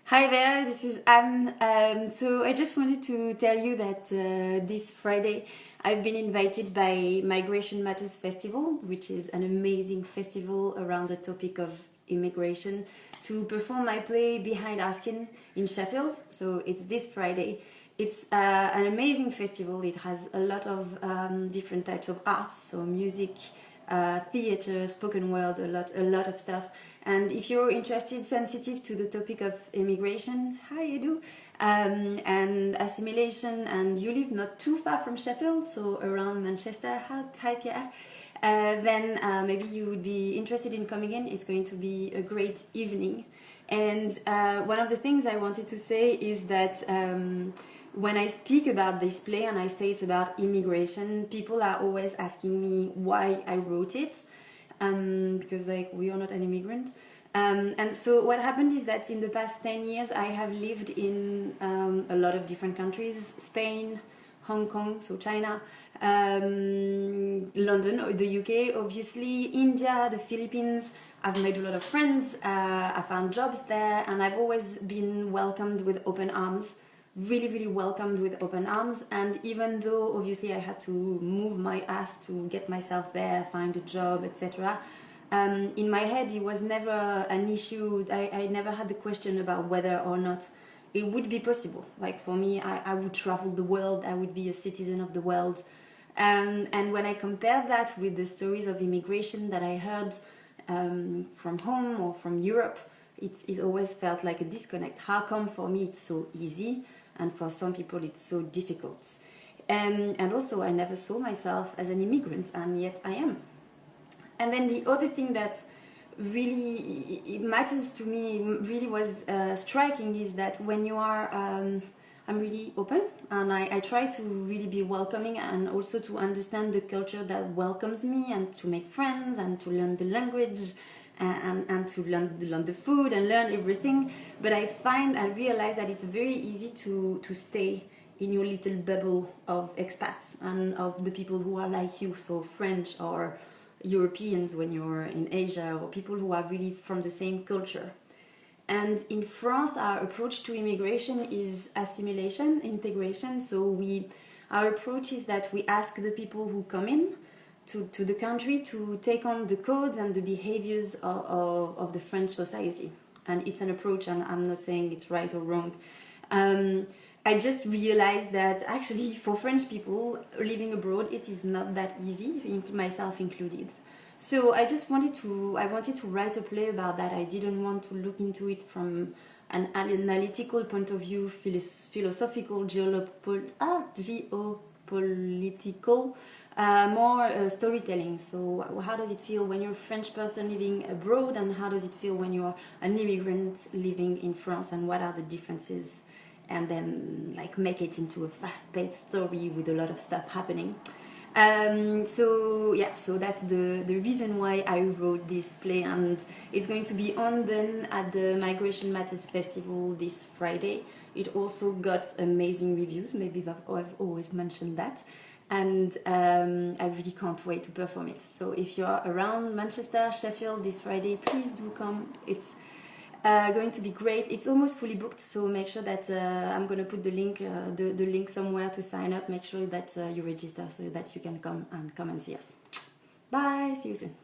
Hi there, this is Anne. So I just wanted to tell you that this Friday I've been invited by Migration Matters Festival, which is an amazing festival around the topic of immigration, to perform my play Behind Askin in Sheffield. So it's this Friday. It's an amazing festival. It has a lot of different types of arts, so music, theater, spoken word, a lot of stuff. And if you're interested, sensitive to the topic of immigration, hi Edu, and assimilation, and you live not too far from Sheffield, so around Manchester, hi Pierre, then maybe you would be interested in coming in. It's going to be a great evening. And one of the things I wanted to say is that when I speak about this play and I say it's about immigration, people are always asking me why I wrote it, because like we are not an immigrant. And so what happened is that in the past 10 years I have lived in a lot of different countries: Spain, Hong Kong, so China, London, or the UK, obviously, India, the Philippines. I've made a lot of friends, I found jobs there, and I've always been welcomed with open arms, really welcomed with open arms. And even though obviously I had to move my ass to get myself there, find a job, etc., in my head it was never an issue. I never had the question about whether or not it would be possible. Like for me, I would travel the world, I would be a citizen of the world. And when I compare that with the stories of immigration that I heard from home or from Europe, it always felt like a disconnect. How come for me it's so easy and for some people it's so difficult? And also I never saw myself as an immigrant, and yet I am. And then the other thing that really it matters to me, really was striking, is that when you are I'm really open, and I try to really be welcoming, and also to understand the culture that welcomes me, and to make friends, and to learn the language, and to learn the food and learn everything. But I realize that it's very easy to stay in your little bubble of expats and of the people who are like you, so French or Europeans when you're in Asia, or people who are really from the same culture. And in France, our approach to immigration is assimilation, integration. So our approach is that we ask the people who come in to the country to take on the codes and the behaviors of the French society. And it's an approach, and I'm not saying it's right or wrong. I just realized that actually for French people living abroad, it is not that easy, myself included. So I wanted to write a play about that. I didn't want to look into it from an analytical point of view, philosophical, geopolitical, more storytelling. So how does it feel when you're a French person living abroad, and how does it feel when you're an immigrant living in France, and what are the differences? And then like make it into a fast-paced story with a lot of stuff happening. So that's the reason why I wrote this play, and it's going to be on then at the Migration Matters Festival this Friday. It also got amazing reviews. Maybe I've always mentioned that, and I really can't wait to perform it. So if you're around Manchester, Sheffield this Friday, please do come. It's going to be great. It's almost fully booked, so make sure that I'm going to put the link somewhere to sign up. Make sure that you register so that you can come and see us. Bye, see you soon.